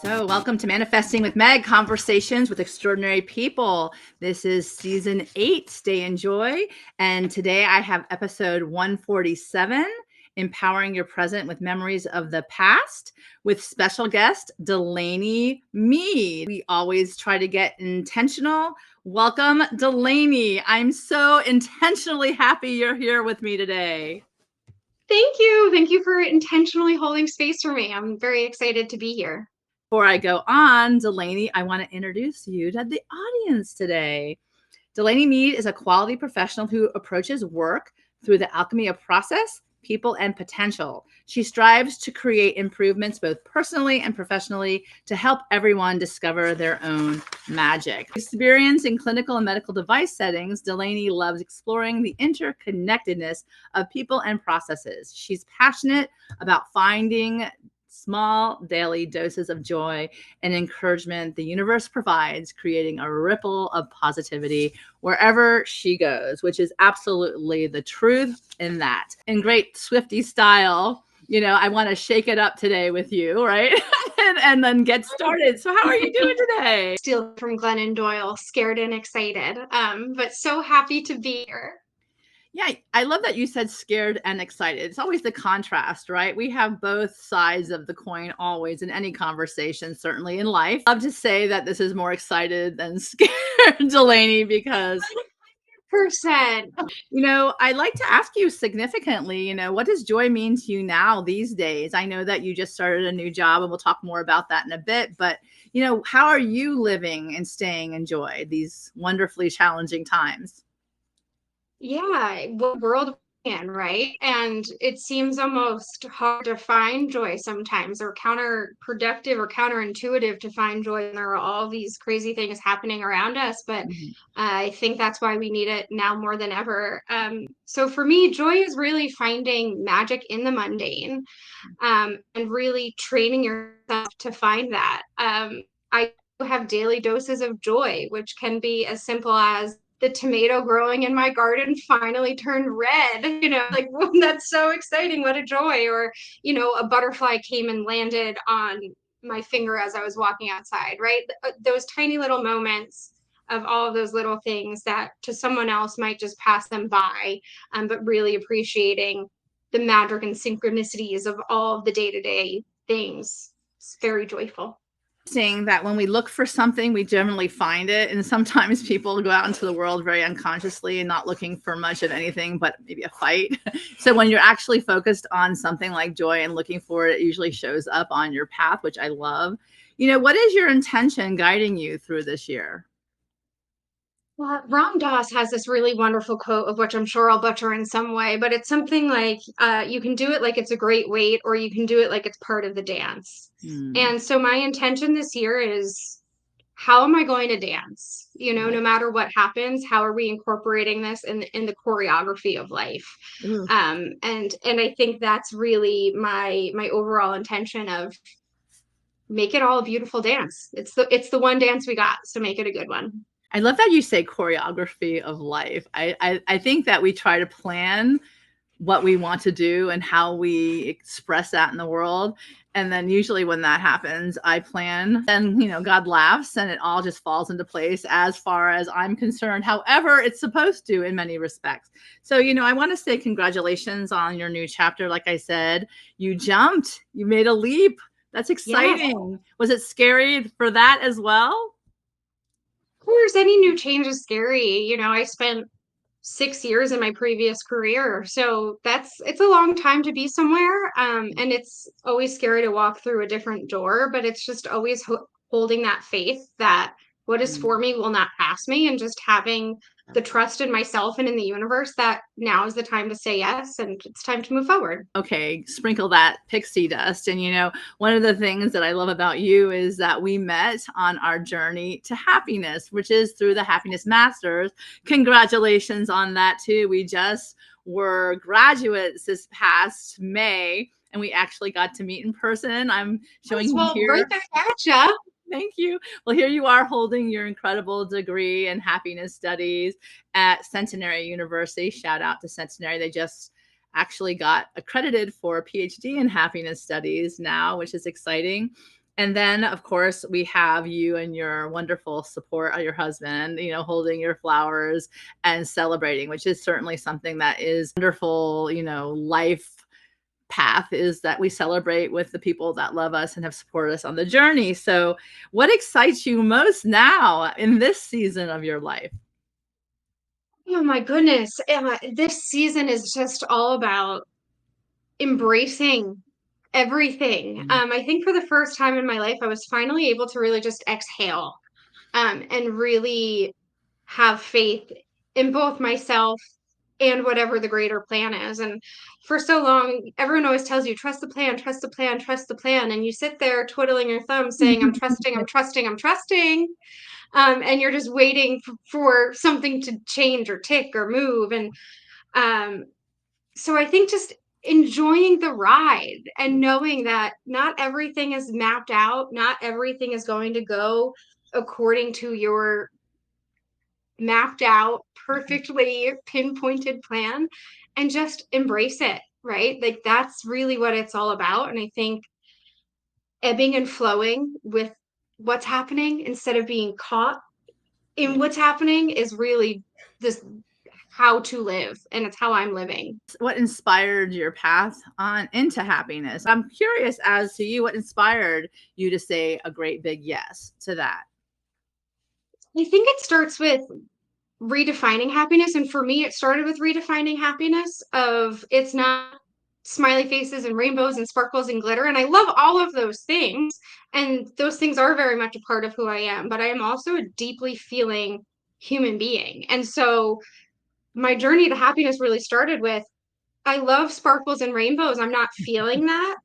So, welcome to Manifesting with Meg, Conversations with Extraordinary People. This is season 8, Stay in Joy. And today I have episode 147, Empowering Your Present with Memories of the Past, with special guest Delaney Meade. We always try to get intentional. Welcome, Delaney. I'm so intentionally happy you're here with me today. Thank you. Thank you for intentionally holding space for me. I'm very excited to be here. Before I go on, Delaney, I want to introduce you to the audience today. Delaney Meade is a quality professional who approaches work through the alchemy of process, people, and potential. She strives to create improvements both personally and professionally to help everyone discover their own magic. Experience in clinical and medical device settings, Delaney loves exploring the interconnectedness of people and processes. She's passionate about finding small daily doses of joy and encouragement the universe provides, creating a ripple of positivity wherever she goes, which is absolutely the truth in that. In great Swiftie style, I want to shake it up today with you, right? and then get started. So how are you doing today? Steal from Glennon Doyle, scared and excited, but so happy to be here. Yeah, I love that you said scared and excited. It's always the contrast, right? We have both sides of the coin always in any conversation, certainly in life. I love to say that this is more excited than scared, Delaney, because 100%. I'd like to ask you significantly, what does joy mean to you now these days? I know that you just started a new job and we'll talk more about that in a bit, but how are you living and staying in joy these wonderfully challenging times? Yeah, what world we're in, right? And it seems almost hard to find joy sometimes, or counterproductive or counterintuitive to find joy. And there are all these crazy things happening around us, but I think that's why we need it now more than ever. So for me, joy is really finding magic in the mundane, and really training yourself to find that. I have daily doses of joy, which can be as simple as the tomato growing in my garden finally turned red. Like, whoa, that's so exciting. What a joy. Or, a butterfly came and landed on my finger as I was walking outside, right? Those tiny little moments of all of those little things that to someone else might just pass them by, but really appreciating the magic and synchronicities of all of the day-to-day things. It's very joyful. Saying that when we look for something, we generally find it. And sometimes people go out into the world very unconsciously and not looking for much of anything but maybe a fight. So when you're actually focused on something like joy and looking for it, it usually shows up on your path, which I love. What is your intention guiding you through this year? Well, Ram Dass has this really wonderful quote, of which I'm sure I'll butcher in some way, but it's something like, you can do it like it's a great weight, or you can do it like it's part of the dance. And so my intention this year is, how am I going to dance? No matter what happens, how are we incorporating this in the choreography of life? And I think that's really my overall intention of make it all a beautiful dance. It's the one dance we got, so make it a good one. I love that you say choreography of life. I think that we try to plan what we want to do and how we express that in the world. And then usually when that happens, I plan, and God laughs and it all just falls into place as far as I'm concerned. However, it's supposed to in many respects. So, I want to say congratulations on your new chapter. Like I said, you jumped, you made a leap. That's exciting. Yes. Was it scary for that as well? Of course, any new change is scary. I spent 6 years in my previous career, so it's a long time to be somewhere, and it's always scary to walk through a different door, but it's just always holding that faith that what is for me will not pass me, and just having the trust in myself and in the universe that now is the time to say yes and it's time to move forward. Okay, sprinkle that pixie dust. And one of the things that I love about you is that we met on our journey to happiness, which is through the Happiness Masters. Congratulations on that too. We just were graduates this past May, and we actually got to meet in person. I'm showing you here. Right back at ya. Thank you. Well, here you are holding your incredible degree in happiness studies at Centenary University. Shout out to Centenary. They just actually got accredited for a PhD in happiness studies now, which is exciting. And then, of course, we have you and your wonderful support of your husband, holding your flowers and celebrating, which is certainly something that is wonderful, life path, is that we celebrate with the people that love us and have supported us on the journey. So, what excites you most now in this season of your life? Oh my goodness. This season is just all about embracing everything. Mm. I think for the first time in my life, I was finally able to really just exhale, and really have faith in both myself and whatever the greater plan is. And for so long, everyone always tells you, trust the plan, trust the plan, trust the plan. And you sit there twiddling your thumbs saying, I'm trusting, I'm trusting, I'm trusting. And you're just waiting for something to change or tick or move. And um, so I think just enjoying the ride and knowing that not everything is mapped out, not everything is going to go according to your mapped out, perfectly pinpointed plan, and just embrace it, right? Like that's really what it's all about. And I think ebbing and flowing with what's happening instead of being caught in what's happening is really this how to live, and it's how I'm living. What inspired your path on into happiness? I'm curious as to you, what inspired you to say a great big yes to that? I think it starts with redefining happiness, and for me it started with redefining happiness of it's not smiley faces and rainbows and sparkles and glitter, and I love all of those things, and those things are very much a part of who I am, but I am also a deeply feeling human being. And so my journey to happiness really started with I love sparkles and rainbows. I'm not feeling that.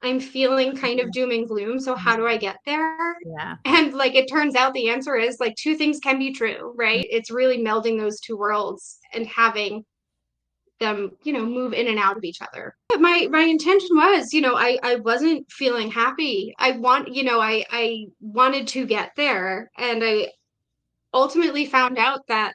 I'm feeling kind of doom and gloom. So how do I get there? Yeah. And like it turns out the answer is like two things can be true, right? It's really melding those two worlds and having them, move in and out of each other. But my intention was, I wasn't feeling happy. I wanted to get there. And I ultimately found out that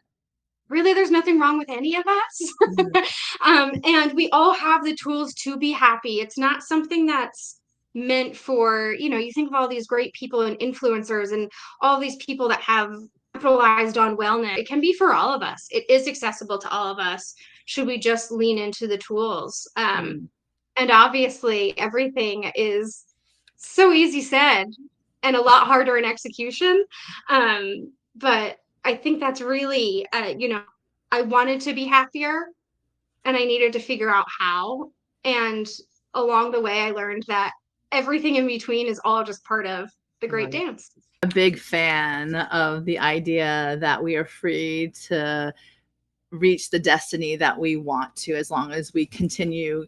really there's nothing wrong with any of us. Mhm. And we all have the tools to be happy. It's not something that's meant for, you think of all these great people and influencers and all these people that have capitalized on wellness. It can be for all of us. It is accessible to all of us. Should we just lean into the tools? Mm. And obviously, everything is so easy said and a lot harder in execution. But I think that's really, I wanted to be happier and I needed to figure out how. And along the way, I learned that everything in between is all just part of the great Right. dance. A big fan of the idea that we are free to reach the destiny that we want to, as long as we continue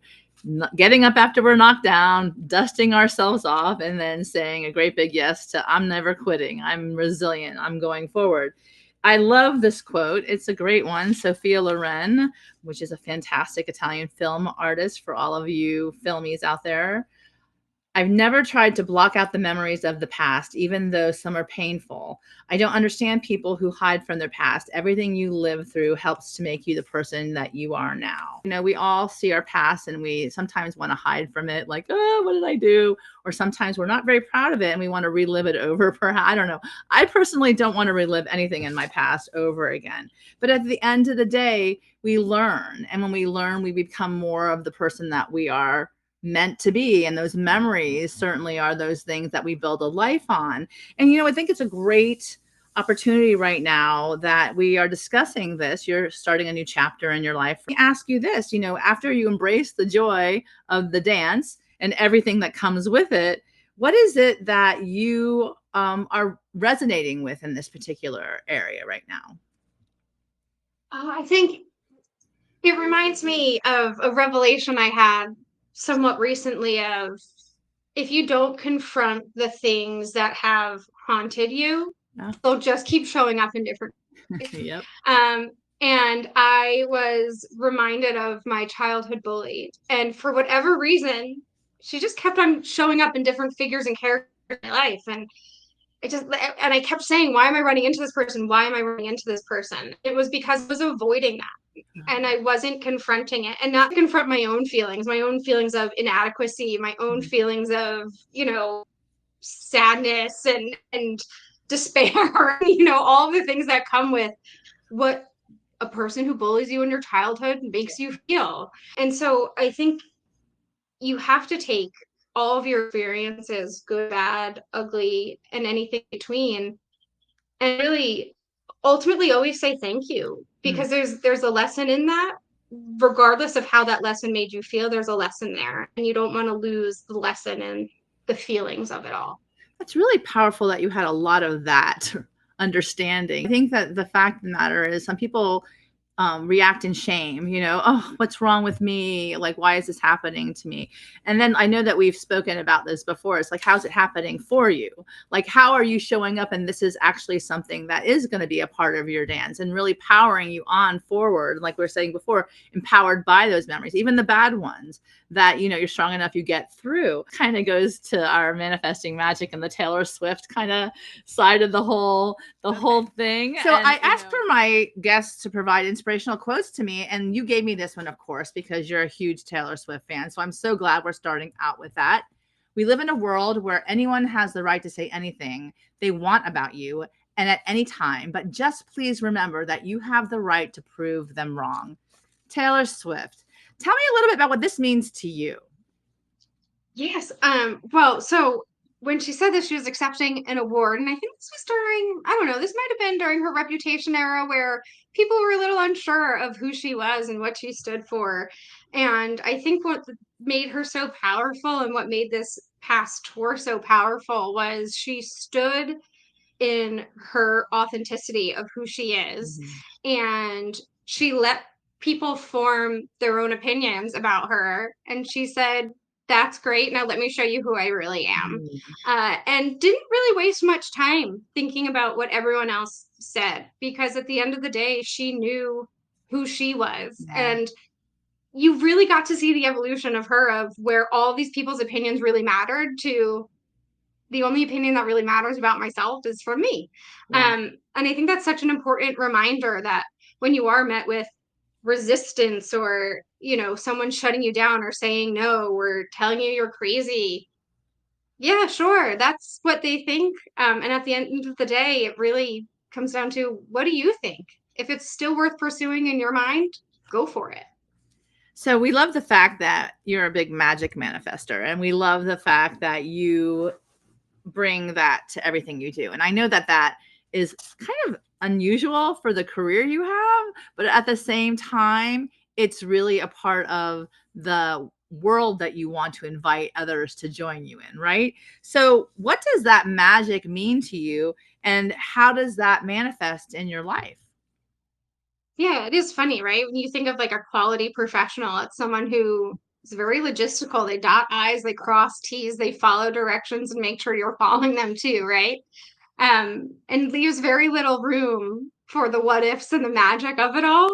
getting up after we're knocked down, dusting ourselves off, and then saying a great big yes to I'm never quitting. I'm resilient. I'm going forward. I love this quote. It's a great one. Sophia Loren, which is a fantastic Italian film artist for all of you filmies out there. I've never tried to block out the memories of the past, even though some are painful. I don't understand people who hide from their past. Everything you live through helps to make you the person that you are now. We all see our past and we sometimes want to hide from it, like, oh, what did I do? Or sometimes we're not very proud of it and we want to relive it over. Perhaps, I don't know. I personally don't want to relive anything in my past over again. But at the end of the day, we learn. And when we learn, we become more of the person that we are meant to be, and those memories certainly are those things that we build a life on. And I think it's a great opportunity right now that we are discussing this. You're starting a new chapter in your life. Let me ask you this, after you embrace the joy of the dance and everything that comes with it, what is it that you are resonating with in this particular area right now? I think it reminds me of a revelation I had somewhat recently of if you don't confront the things that have haunted you, Yeah. they'll just keep showing up in different ways. Yep. Um, and I was reminded of my childhood bully. And for whatever reason, she just kept on showing up in different figures and characters in my life. And I kept saying, why am I running into this person? Why am I running into this person? It was because I was avoiding that and I wasn't confronting it, and not confront my own feelings of inadequacy, my own feelings of, sadness and despair, you know, all the things that come with what a person who bullies you in your childhood makes you feel. And so I think you have to take all of your experiences, good, bad, ugly, and anything between, and really ultimately always say thank you, because there's a lesson in that. Regardless of how that lesson made you feel, there's a lesson there, and you don't want to lose the lesson and the feelings of it all. That's really powerful that you had a lot of that understanding. I think that the fact of the matter is some people react in shame, you know, oh, what's wrong with me? Like, why is this happening to me? And then I know that we've spoken about this before. It's like, how's it happening for you? Like, how are you showing up? And this is actually something that is going to be a part of your dance and really powering you on forward. Like we were saying before, empowered by those memories, even the bad ones, that, you know, you're strong enough, you get through. Kind of goes to our manifesting magic and the Taylor Swift kind of side of the whole thing. So I asked for my guests to provide inspirational quotes to me, and you gave me this one, of course, because you're a huge Taylor Swift fan. So I'm so glad we're starting out with that. We live in a world where anyone has the right to say anything they want about you and at any time, but just please remember that you have the right to prove them wrong. Taylor Swift. Tell me a little bit about what this means to you. Yes. Well, so when she said this, she was accepting an award, and I think this was during, I don't know, this might have been during her Reputation era, where people were a little unsure of who she was and what she stood for. And I think what made her so powerful and what made this past tour so powerful was she stood in her authenticity of who she is. And she let people form their own opinions about her. And she said, that's great. Now let me show you who I really am. And didn't really waste much time thinking about what everyone else said, because at the end of the day, she knew who she was. And you really got to see the evolution of her, of where all these people's opinions really mattered, to the only opinion that really matters about myself is from me. And I think that's such an important reminder that when you are met with resistance, or, you know, someone shutting you down or saying no or telling you you're crazy, yeah, sure, that's what they think. And at the end of the day, it really comes down to, what do you think? If it's still worth pursuing in your mind, go for it. So we love the fact that you're a big magic manifester, and we love the fact that you bring that to everything you do. And I know that that is kind of unusual for the career you have, but at the same time, it's really a part of the world that you want to invite others to join you in, right? So what does that magic mean to you, and how does that manifest in your life? Yeah, it is funny, right? When you think of like a quality professional, it's someone who is very logistical. They dot I's, they cross T's, they follow directions and make sure you're following them too, right? And leaves very little room for the what ifs and the magic of it all.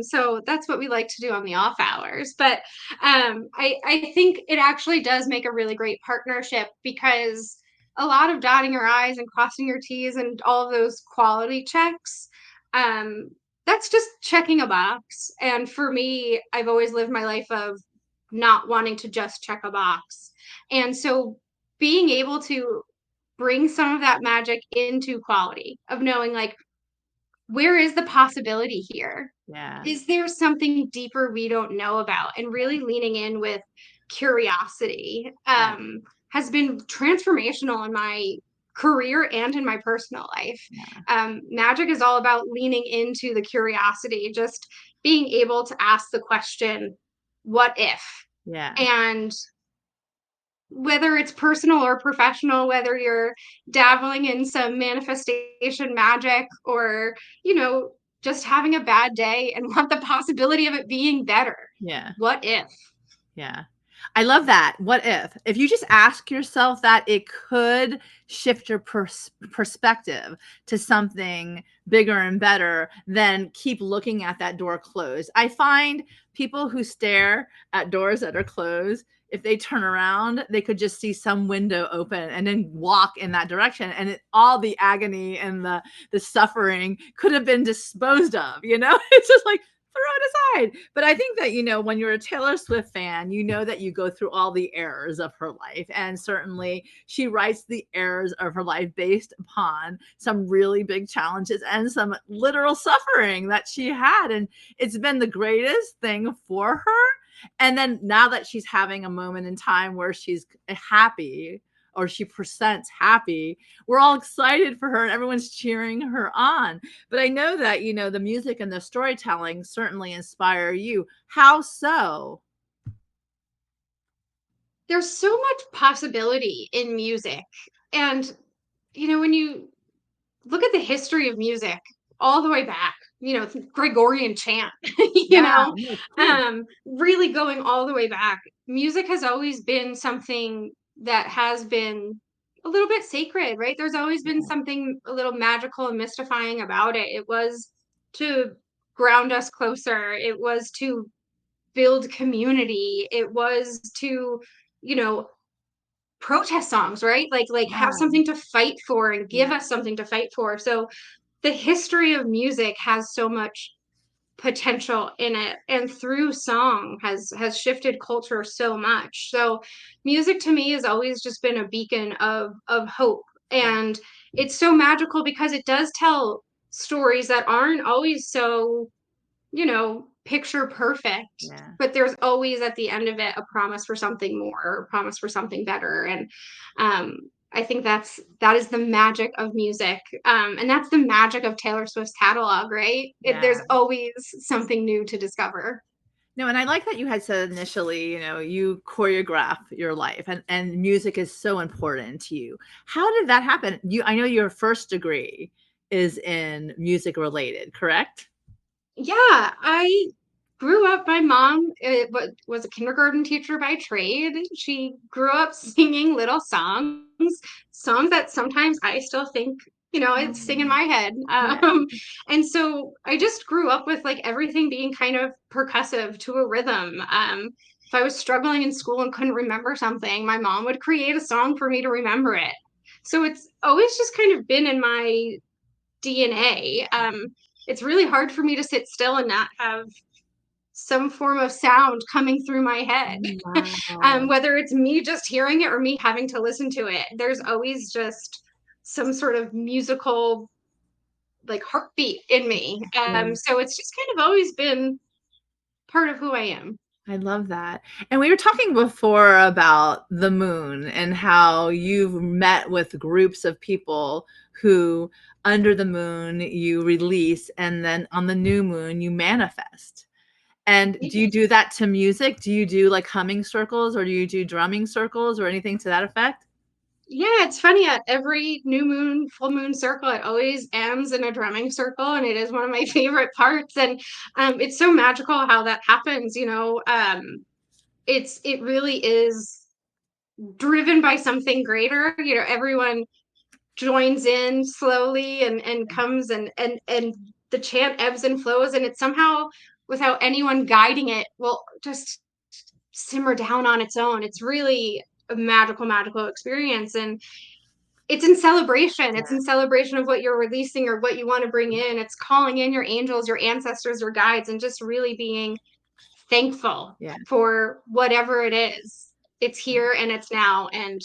So that's what we like to do on the off hours. But I think it actually does make a really great partnership, because a lot of dotting your I's and crossing your T's and all of those quality checks, um, that's just checking a box. And for me, I've always lived my life of not wanting to just check a box. And so being able to bring some of that magic into quality, of knowing, like, where is the possibility here? Yeah. Is there something deeper we don't know about? And really leaning in with curiosity has been transformational in my career and in my personal life. Magic is all about leaning into the curiosity, just being able to ask the question, what if? Yeah. And whether it's personal or professional, whether you're dabbling in some manifestation magic, or, you know, just having a bad day and want the possibility of it being better. Yeah. What if? Yeah. I love that. What if? If you just ask yourself that, it could shift your perspective to something bigger and better than keep looking at that door closed. I find people who stare at doors that are closed, if they turn around, they could just see some window open and then walk in that direction. And all the agony and the suffering could have been disposed of, you know? It's just like, throw it aside. But I think that, when you're a Taylor Swift fan, you know that you go through all the errors of her life. And certainly she writes the errors of her life based upon some really big challenges and some literal suffering that she had. And it's been the greatest thing for her. And then now that she's having a moment in time where she's happy, or she presents happy, we're all excited for her and everyone's cheering her on. But I know that, the music and the storytelling certainly inspire you. How so? There's so much possibility in music. And, when you look at the history of music all the way back, Gregorian chant, Yeah, no, it's true. really going all the way back. Music has always been something that has been a little bit sacred, right? There's always been Yeah, something a little magical and mystifying about it. It was to ground us closer. It was to build community. It was to, you know, protest songs, right? Like have yeah, something to fight for and yeah, give us something to fight for. So the history of music has so much potential in it, and through song has shifted culture so much. So music to me has always just been a beacon of hope, yeah, and it's so magical because it does tell stories that aren't always so, picture perfect, yeah. but there's always at the end of it a promise for something more, or a promise for something better. And I think that is the magic of music. And that's the magic of Taylor Swift's catalog, right? There's Yeah. always something new to discover. No, and I like that you had said initially, you choreograph your life and music is so important to you. How did that happen? I know your first degree is in music related, correct? Yeah, I grew up, my mom was a kindergarten teacher by trade. She grew up singing little songs that sometimes I still think, I'd sing in Um, my head. yeah, And so I just grew up with like everything being kind of percussive to a rhythm. If I was struggling in school and couldn't remember something, my mom would create a song for me to remember it. So it's always just kind of been in my DNA. It's really hard for me to sit still and not have some form of sound coming through my head. wow. Whether it's me just hearing it or me having to listen to it, there's always just some sort of musical like heartbeat in me. Yeah. So it's just kind of always been part of who I am. I love that. And we were talking before about the moon and how you've met with groups of people who, under the moon, you release, and then on the new moon, you manifest. And do you do that to music? Do you do like humming circles or do you do drumming circles or anything to that effect? Yeah, it's funny. At every new moon, full moon circle, it always ends in a drumming circle, and it is one of my favorite parts. And it's so magical how that happens. It really is driven by something greater. Everyone joins in slowly and comes, and the chant ebbs and flows, and it's somehow, without anyone guiding it, will just simmer down on its own. It's really a magical experience. And it's in celebration. It's in celebration of what you're releasing or what you want to bring in. It's calling in your angels, your ancestors, your guides, and just really being thankful Yeah. for whatever it is. It's here and it's now, and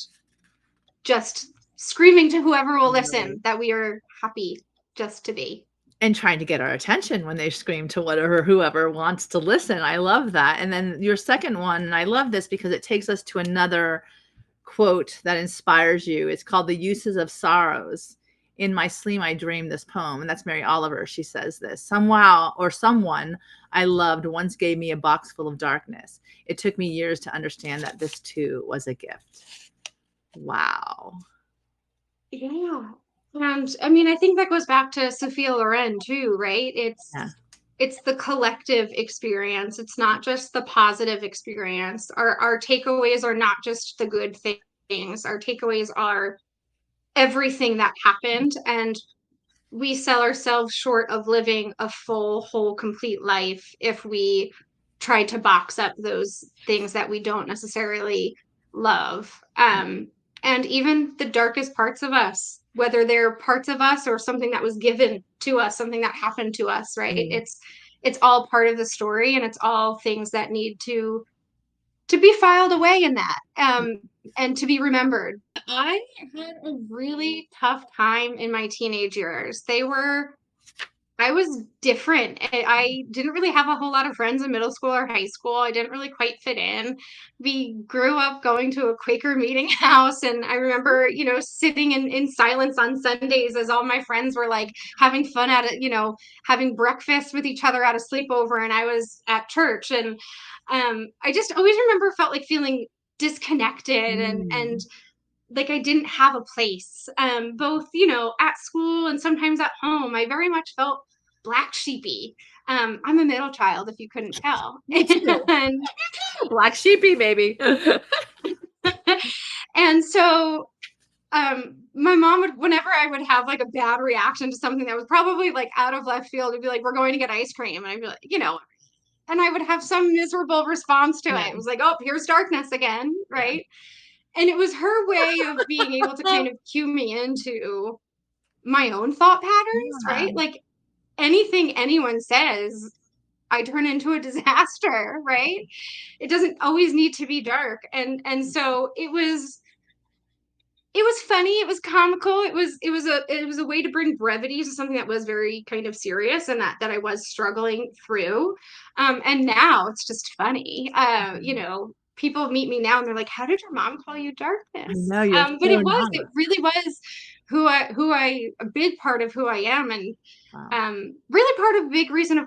just screaming to whoever will Right. listen that we are happy just to be. And trying to get our attention when they scream to whatever whoever wants to listen. I love that. And then your second one, and I love this because it takes us to another quote that inspires you. It's called The Uses of Sorrows. In my sleep, I dreamed this poem. And that's Mary Oliver. She says this: somehow or someone I loved once gave me a box full of darkness. It took me years to understand that this too was a gift. Wow. Yeah. And I mean, I think that goes back to Sophia Loren too, right? Yeah. It's the collective experience. It's not just the positive experience. Our takeaways are not just the good things. Our takeaways are everything that happened, and we sell ourselves short of living a full, whole, complete life if we try to box up those things that we don't necessarily love. And even the darkest parts of us, whether they're parts of us or something that was given to us, something that happened to us, right? Mm. it's all part of the story, and it's all things that need to be filed away in that, and to be remembered. I had a really tough time in my teenage years. I was different. I didn't really have a whole lot of friends in middle school or high school. I didn't really quite fit in. We grew up going to a Quaker meeting house, and I remember, sitting in silence on Sundays as all my friends were like having fun at it, having breakfast with each other at a sleepover, and I was at church. And I just always remember felt like feeling disconnected, and Mm. like I didn't have a place, both, at school and sometimes at home. I very much felt black sheepy. I'm a middle child, if you couldn't tell. Me too. And Black sheepy, baby. and so my mom would, whenever I would have like a bad reaction to something that was probably like out of left field, would be like, we're going to get ice cream. And I'd be like, and I would have some miserable response to Yeah. it. It was like, oh, here's darkness again, Yeah. right? And it was her way of being able to kind of cue me into my own thought patterns, Yeah. right? Like anything anyone says, I turn into a disaster, right? It doesn't always need to be dark. And so it was funny, it was comical, it was a way to bring brevity to something that was very kind of serious, and that I was struggling through. And now it's just funny. People meet me now and they're like, how did your mom call you I darkness? know you're But so it not. really was a big part of who I am, and Wow. really part of a big reason of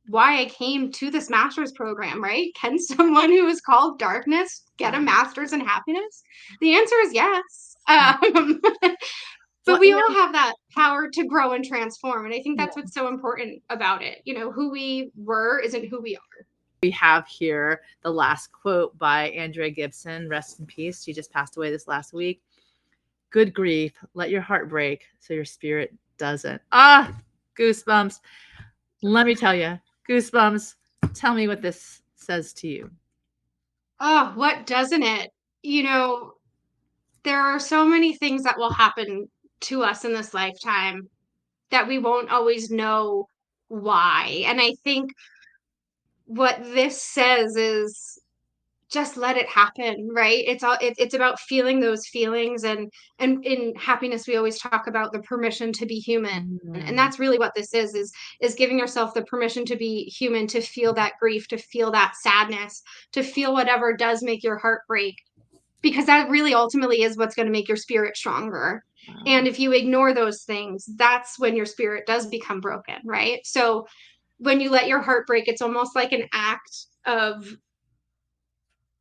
why I came to this master's program, right? Can someone who is called darkness get a Wow. master's in happiness? The answer is yes. Yeah. But Well, we all have that power to grow and transform. And I think that's yeah. what's so important about it. Who we were isn't who we are. We have here the last quote by Andrea Gibson. Rest in peace. She just passed away this last week. Good grief. Let your heart break so your spirit doesn't. Ah, goosebumps. Let me tell you, goosebumps. Tell me what this says to you. Oh, what doesn't it? You know, there are so many things that will happen to us in this lifetime that we won't always know why. And I think what this says is just let it happen, right? It's about feeling those feelings, and in happiness we always talk about the permission to be human. And Mm. that's really what this is giving yourself the permission to be human, to feel that grief, to feel that sadness, to feel whatever does make your heart break, because that really ultimately is what's going to make your spirit stronger. Wow. And if you ignore those things, that's when your spirit does become broken, right? So when you let your heart break, it's almost like an act of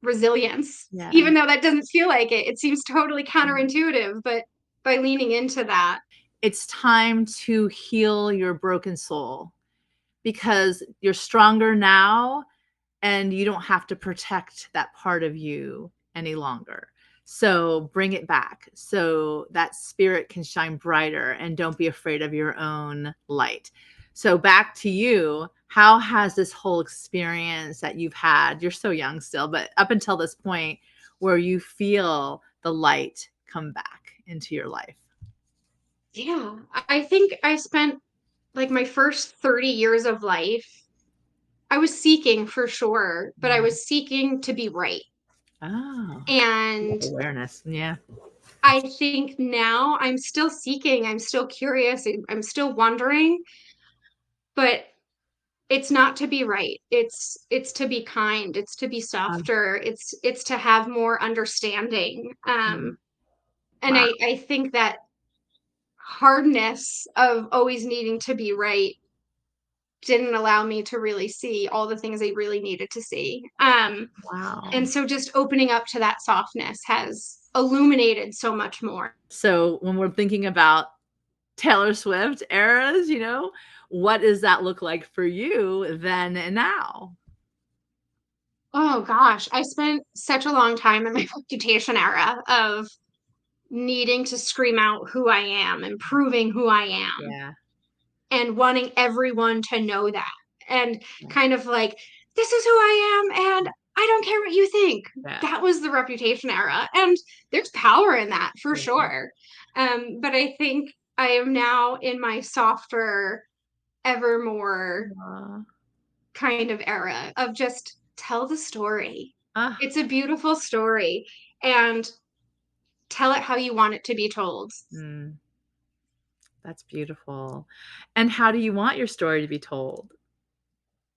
resilience, Yeah. even though that doesn't feel like it. It seems totally counterintuitive, but by leaning into that. It's time to heal your broken soul because you're stronger now and you don't have to protect that part of you any longer. So bring it back so that spirit can shine brighter, and don't be afraid of your own light. So back to you. How has this whole experience that you've had, you're so young still, but up until this point where you feel the light come back into your life? Yeah, I think I spent like my first 30 years of life, I was seeking for sure, but I Mm. was seeking to be right. Oh, And awareness. Yeah. I think now I'm still seeking, I'm still curious, I'm still wondering, but it's not to be right. It's to be kind, it's to be Um, softer, it's to have more understanding. mm, And wow. I think that hardness of always needing to be right didn't allow me to really see all the things I really needed to see. Wow. And so just opening up to that softness has illuminated so much more. So when we're thinking about Taylor Swift eras, what does that look like for you then and now? Oh gosh, I spent such a long time in my reputation era of needing to scream out who I am and proving who I am Yeah. and wanting everyone to know that. And Yeah. kind of like, this is who I am, and I don't care what you think. Yeah. That was the reputation era. And there's power in that for Yeah. sure. But I think I am now in my softer, ever more Aw. kind of era of just tell the story. Ah, It's a beautiful story, and tell it how you want it to be told. mm, that's beautiful. And how do you want your story to be told?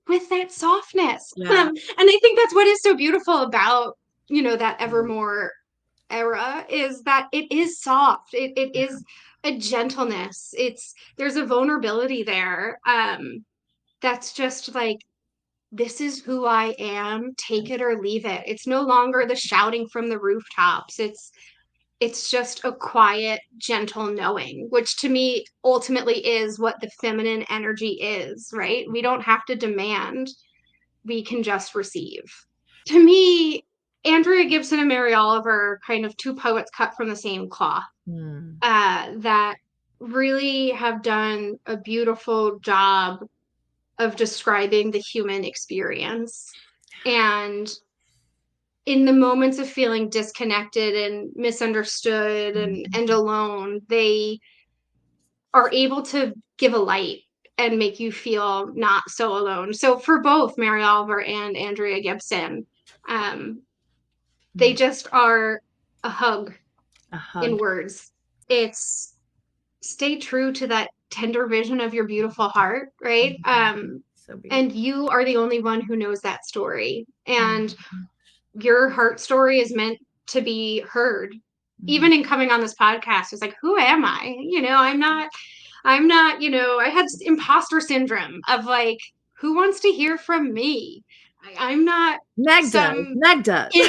With that softness. Yeah. And I think that's what is so beautiful about, that Evermore era, is that it is soft. It is a gentleness. There's a vulnerability there. That's just like, this is who I am, take it or leave it. It's no longer the shouting from the rooftops. It's just a quiet, gentle knowing, which to me ultimately is what the feminine energy is, right? We don't have to demand, we can just receive. To me, Andrea Gibson and Mary Oliver, kind of two poets cut from the same cloth, Mm, that really have done a beautiful job of describing the human experience. And in the moments of feeling disconnected and misunderstood and mm, alone, they are able to give a light and make you feel not so alone. So for both Mary Oliver and Andrea Gibson, um, they mm. just are a hug A in hug. words. It's stay true to that tender vision of your beautiful heart, right? So And beautiful. you are the only one who knows that story. And Mm, your heart story is meant to be heard. mm, Even in coming on this podcast, it's like, who am I? I'm not, I had imposter syndrome of like, who wants to hear from me? I'm not Meg does. some Meg does. in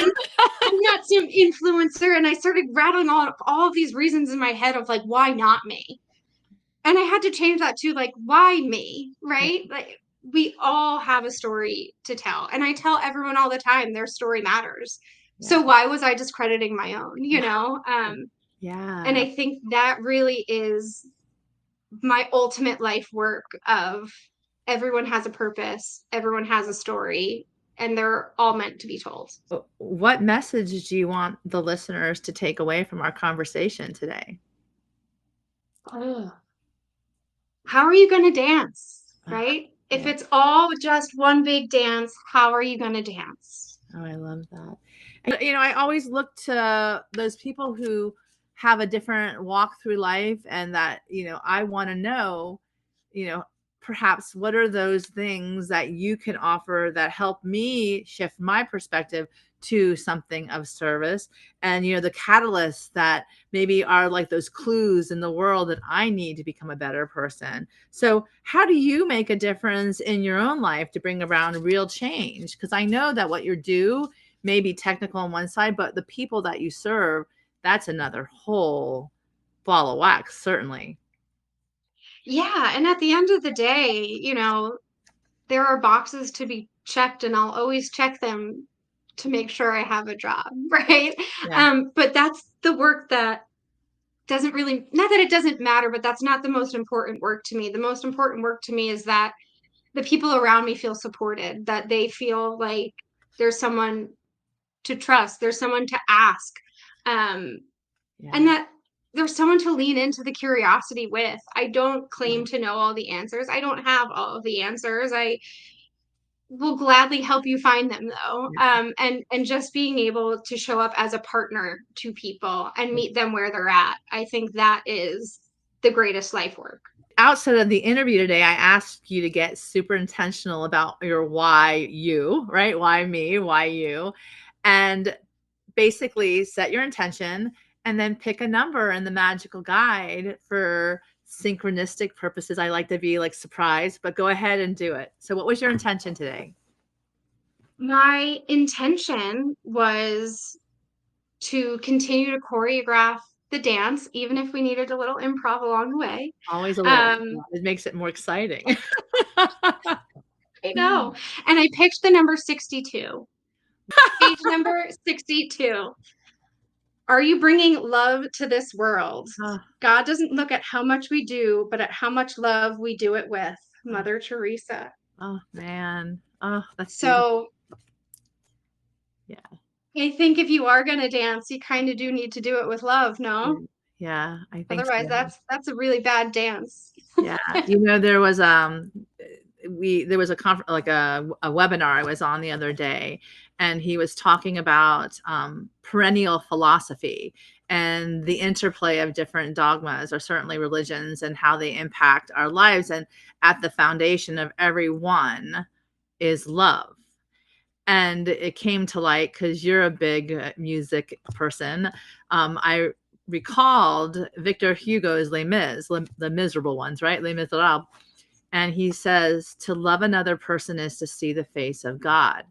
I'm not some influencer. And I started rattling all of these reasons in my head of like, why not me? And I had to change that to like, why me? Yeah, Right? Like, we all have a story to tell. And I tell everyone all the time their story matters. yeah, So why was I discrediting my own? And yeah. I think that really is my ultimate life work of everyone has a purpose, everyone has a story, and they're all meant to be told. What message do you want the listeners to take away from our conversation today? Oh. How are you going to dance? Ah, Right? If yeah. it's all just one big dance, how are you going to dance? Oh, I love that. And, I always look to those people who have a different walk through life, and that, I want to know, you know, perhaps what are those things that you can offer that help me shift my perspective to something of service, and, the catalysts that maybe are like those clues in the world that I need to become a better person. So, how do you make a difference in your own life to bring around real change? Because I know that what you do may be technical on one side, but the people that you serve, that's another whole ball of wax, certainly. Yeah. And at the end of the day, there are boxes to be checked, and I'll always check them to make sure I have a job. Right. Yeah. But that's the work that doesn't really, not that it doesn't matter, but that's not the most important work to me. The most important work to me is that the people around me feel supported, that they feel like there's someone to trust, there's someone to ask, um, and Yeah. that there's someone to lean into the curiosity with. I don't claim to know all the answers. I don't have all of the answers. I will gladly help you find them though. Yeah. And just being able to show up as a partner to people and meet them where they're at, I think that is the greatest life work. Outside of the interview today, I asked you to get super intentional about your why you, right? Why me? Why you? And basically set your intention and then pick a number in the magical guide for synchronistic purposes. I like to be like surprised, but go ahead and do it. So, what was your intention today? My intention was to continue to choreograph the dance, even if we needed a little improv along the way. Always a little. Um, It makes it more exciting. I know. And I picked the number 62. Page number 62. Are you bringing love to this world? Oh, God doesn't look at how much we do, but at how much love we do it with. oh, Mother Teresa. oh, man. Oh, that's beautiful. So Yeah. I think if you are going to dance, you kind of do need to do it with love, no? Yeah, I think Otherwise, so. that's a really bad dance. Yeah. There was there was a webinar I was on the other day, and he was talking about perennial philosophy and the interplay of different dogmas, or certainly religions, and how they impact our lives. And at the foundation of every one is love. And it came to light because you're a big music person. I recalled Victor Hugo's Les Mis, the miserable ones, right? Les Miserables. And he says, to love another person is to see the face of God.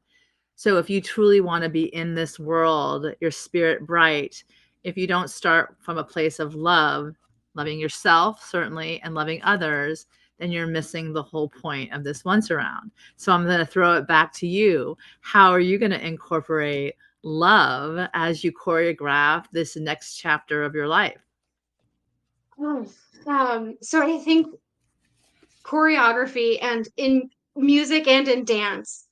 So if you truly want to be in this world, your spirit bright, if you don't start from a place of love, loving yourself, certainly, and loving others, then you're missing the whole point of this once around. So I'm going to throw it back to you. How are you going to incorporate love as you choreograph this next chapter of your life? So I think choreography, and in music and in dance,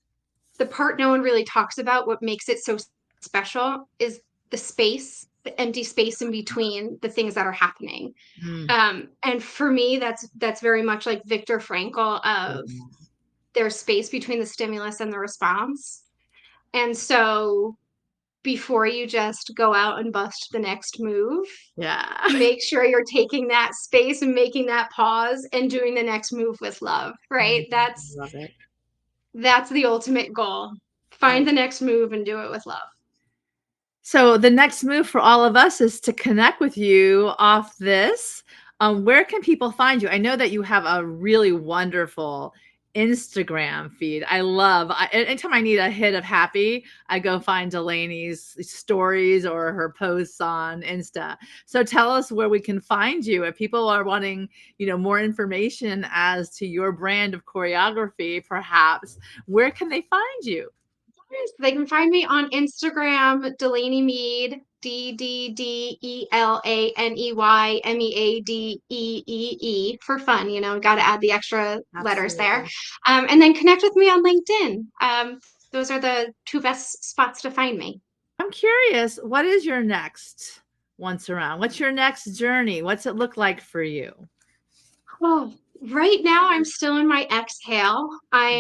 the part no one really talks about, what makes it so special, is the space, the empty space in between the things that are happening. Mm. And for me, that's very much like Viktor Frankl of there's space between the stimulus and the response. And so before you just go out and bust the next move, Yeah. make sure you're taking that space and making that pause and doing the next move with love, right? Love it. That's the ultimate goal. Find the next move and do it with love. So the next move for all of us is to connect with you off this. Where can people find you? I know that you have a really wonderful Instagram feed. Anytime I need a hit of happy, I go find Delaney's stories or her posts on Insta. So tell us where we can find you if people are wanting, more information as to your brand of choreography, perhaps. Where can they find you? They can find me on Instagram, Delaney Meade, DDDELANEYMEADEEE for fun. Got to add the extra letters there. Absolutely. And then connect with me on LinkedIn. Those are the two best spots to find me. I'm curious, what is your next once around? What's your next journey? What's it look like for you? Oh, right now I'm still in my exhale. I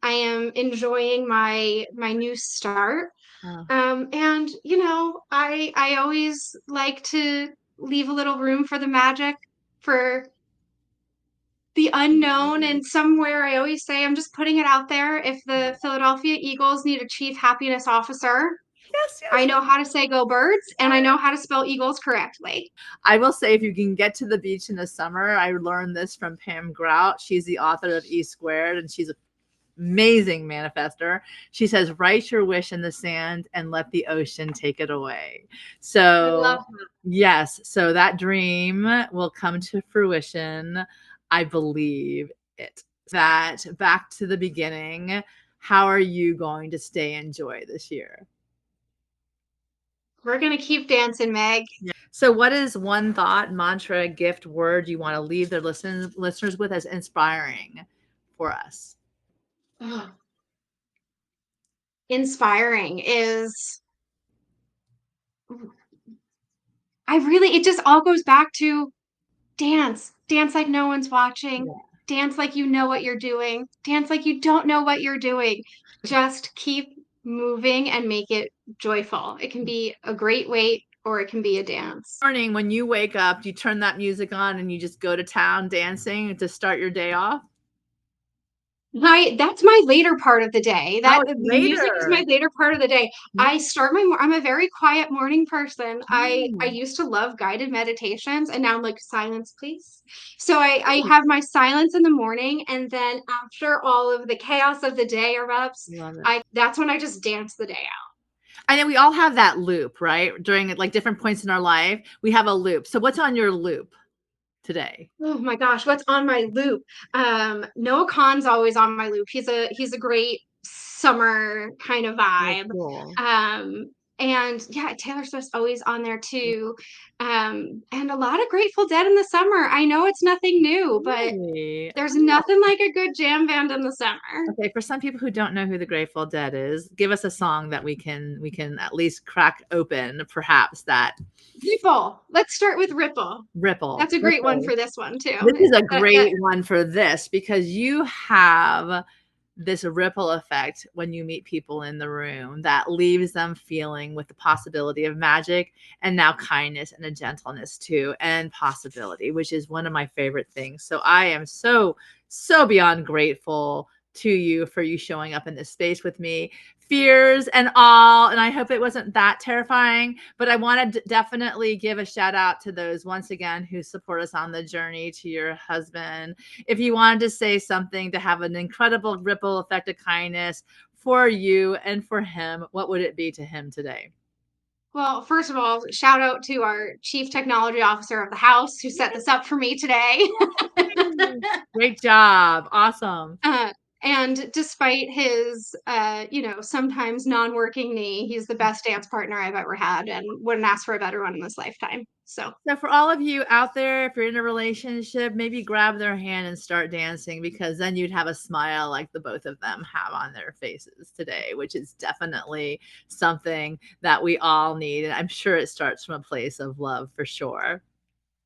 am enjoying my new start. And I always like to leave a little room for the magic, for the unknown. And somewhere I always say, I'm just putting it out there. If the Philadelphia Eagles need a chief happiness officer, Yes, I yes. know how to say go birds, and I know how to spell Eagles correctly. I will say, if you can get to the beach in the summer, I learned this from Pam Grout. She's the author of E Squared, and she's an amazing manifester. She says, write your wish in the sand and let the ocean take it away. I love So that. yes, so that dream will come to fruition. I believe it. That, back to the beginning, how are you going to stay in joy this year? We're going to keep dancing, Meg. Yeah. So what is one thought, mantra, gift, word you want to leave their listeners with as inspiring for us? Oh, inspiring is, it just all goes back to dance. Dance like no one's watching. Yeah. Dance like you know what you're doing. Dance like you don't know what you're doing. Just keep moving and make it joyful. It can be a great weight or it can be a dance. Morning, when you wake up, do you turn that music on and you just go to town dancing to start your day off? That's my later part of the day. Oh, That it's music is my later. later part of the day. I'm a very quiet morning person. I Mm. used to love guided meditations, and now I'm like, silence, please. So I have my silence in the morning, and then after all of the chaos of the day erupts, Love it. that's when I just dance the day out. I know we all have that loop, right? During like different points in our life, we have a loop. So what's on your loop today? Oh my gosh, what's on my loop? Noah Khan's always on my loop. He's a great summer kind of That's vibe. cool. Um, And yeah, Taylor Swift's always on there too. And a lot of Grateful Dead in the summer. I know it's nothing new, but Really? there's nothing like a good jam band in the summer. Okay, for some people who don't know who the Grateful Dead is, give us a song that we can at least crack open, perhaps that Ripple. Let's start with Ripple. Ripple. That's a great one Ripple. for this one This too. is a That great one for this because you have this ripple effect when you meet people in the room that leaves them feeling with the possibility of magic and now kindness and a gentleness too, and possibility, which is one of my favorite things. So I am so beyond grateful to you for you showing up in this space with me, fears and all. And I hope it wasn't that terrifying, but I want to definitely give a shout out to those once again who support us on the journey, to your husband. If you wanted to say something to have an incredible ripple effect of kindness for you and for him, what would it be to him today? Well, first of all, shout out to our chief technology officer of the house who set this up for me today. Great job. Awesome. uh, and despite his, sometimes non-working knee, he's the best dance partner I've ever had, and wouldn't ask for a better one in this lifetime. So For all of you out there, if you're in a relationship, maybe grab their hand and start dancing, because then you'd have a smile like the both of them have on their faces today, which is definitely something that we all need. And I'm sure it starts from a place of love for sure.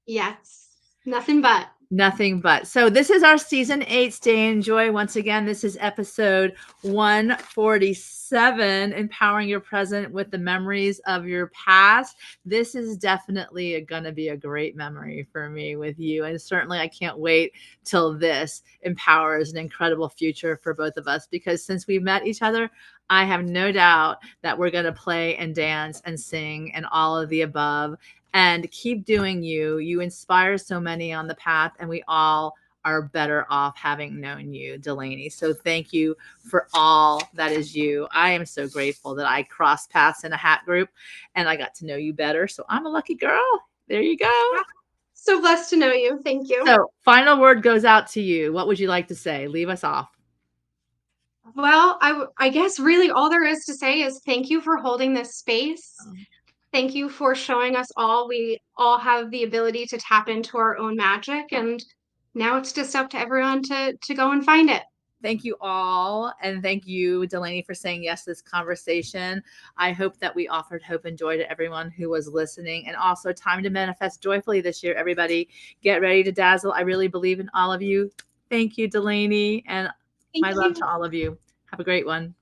yes, nothing but. Nothing but. So this is our season 8 Stay in Joy. Once again, this is episode 147, empowering your present with the memories of your past. This is definitely going to be a great memory for me with you. And certainly I can't wait till this empowers an incredible future for both of us, because since we've met each other, I have no doubt that we're going to play and dance and sing and all of the above. And keep doing you. You inspire so many on the path, and we all are better off having known you, Delaney. So thank you for all that is you. I am so grateful that I crossed paths in a hat group and I got to know you better. So I'm a lucky girl. There you go. So blessed to know you. Thank you. So final word goes out to you. What would you like to say? Leave us off. Well, I guess really all there is to say is thank you for holding this space. Thank you for showing us all we all have the ability to tap into our own magic, and now it's just up to everyone to go and find it. Thank you all. And thank you, Delaney, for saying yes to this conversation. I hope that we offered hope and joy to everyone who was listening. And also, time to manifest joyfully this year, everybody. Get ready to dazzle. I really believe in all of you. Thank you, Delaney. And my love to all of you. Have a great one.